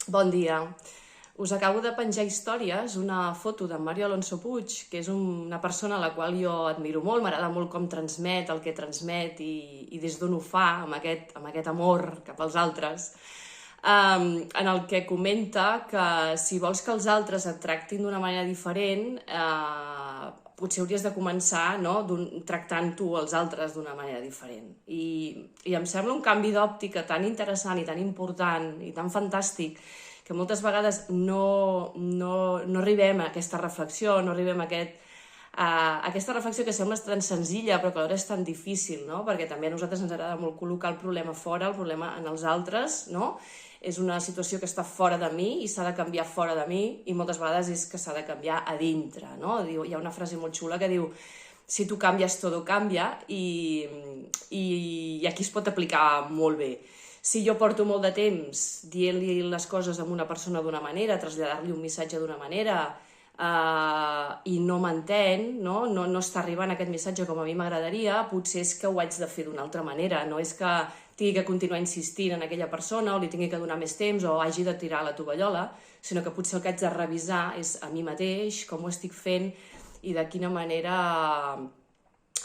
Bon dia. Us acabo de penjar històries, una foto de Mario Alonso Puig, que és una persona a la qual jo admiro molt, m'agrada molt com transmet, el que transmet i des d'on ho fa, amb aquest amor cap als altres, en el que comenta que si vols que els altres et tractin d'una manera diferent, potser hauries de començar, no, tractant tu els altres d'una manera diferent. I em sembla un canvi d'òptica tan interessant i tan important i tan fantàstic que moltes vegades no arribem a aquesta reflexió, no arribem a aquesta reflexió que sembla tan senzilla però que alhora és tan difícil, no? Perquè també a nosaltres ens agrada molt col·locar el problema fora, el problema en els altres, no? És una situació que està fora de mi i s'ha de canviar fora de mi i moltes vegades és que s'ha de canviar a dintre, no? Hi ha una frase molt xula que diu si tu canvies, todo cambia, i aquí es pot aplicar molt bé. Si jo porto molt de temps dient-li les coses a una persona d'una manera, traslladar-li un missatge d'una manera, i no m'entén, no està arribant aquest missatge com a mi m'agradaria, potser és que ho haig de fer d'una altra manera, no és que tingui que continuar insistint en aquella persona o li tingui que donar més temps o hagi de tirar la tovallola, sinó que potser el que haig de revisar és a mi mateix, com ho estic fent i de quina manera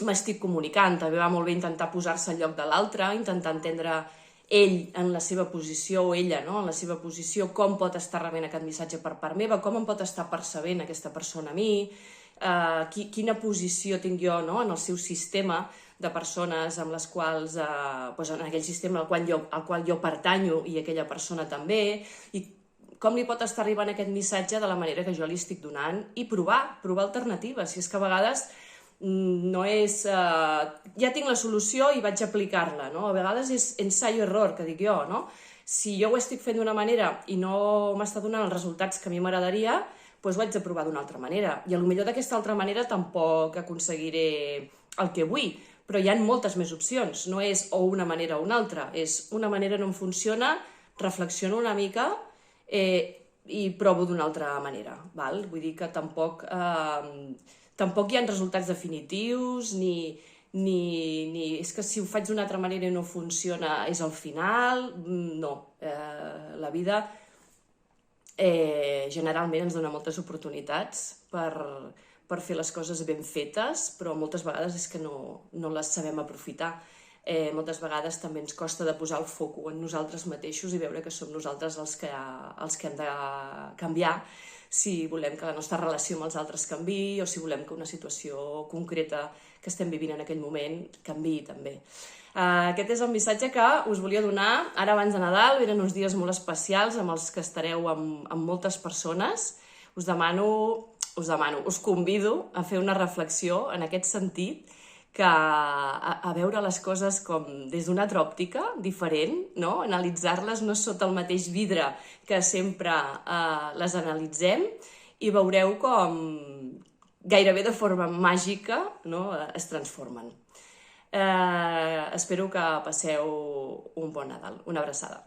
m'estic comunicant. També va molt bé intentar posar-se al lloc de l'altre, intentar entendre ell en la seva posició o ella, no? En la seva posició, com pot estar rebent aquest missatge per part meva, com em pot estar percebent aquesta persona a mi, quina posició tinc jo, no? En el seu sistema de persones amb les quals, en aquell sistema al qual jo pertanyo i aquella persona també, i com li pot estar arribant aquest missatge de la manera que jo li estic donant i provar alternatives. Si és que a vegades no és ja tinc la solució i vaig aplicar-la, no? A vegades és ensayo-error, que dic jo, no? Si jo ho estic fent d'una manera i no m'està donant els resultats que a mi m'agradaria, doncs ho haig de provar d'una altra manera. I potser d'aquesta altra manera tampoc aconseguiré el que vull, però hi ha moltes més opcions. No és o una manera o una altra, és una manera no em funciona, reflexiono una mica i provo d'una altra manera. Vull dir que tampoc hi ha resultats definitius, ni és que si ho faig d'una altra manera i no funciona és el final. No, la vida generalment ens dona moltes oportunitats per fer les coses ben fetes, però moltes vegades és que no les sabem aprofitar. Moltes vegades també ens costa de posar el foc en nosaltres mateixos i veure que som nosaltres els que hem de canviar si volem que la nostra relació amb els altres canviï o si volem que una situació concreta que estem vivint en aquell moment canviï també. Aquest és el missatge que us volia donar. Ara abans de Nadal venen uns dies molt especials amb els que estareu amb moltes persones. Us convido a fer una reflexió en aquest sentit, que a veure les coses com des d'una altra òptica diferent, no? Analitzar-les no sota el mateix vidre que sempre les analitzem i veureu com gairebé de forma màgica, no? Es transformen. Espero que passeu un bon Nadal. Una abraçada.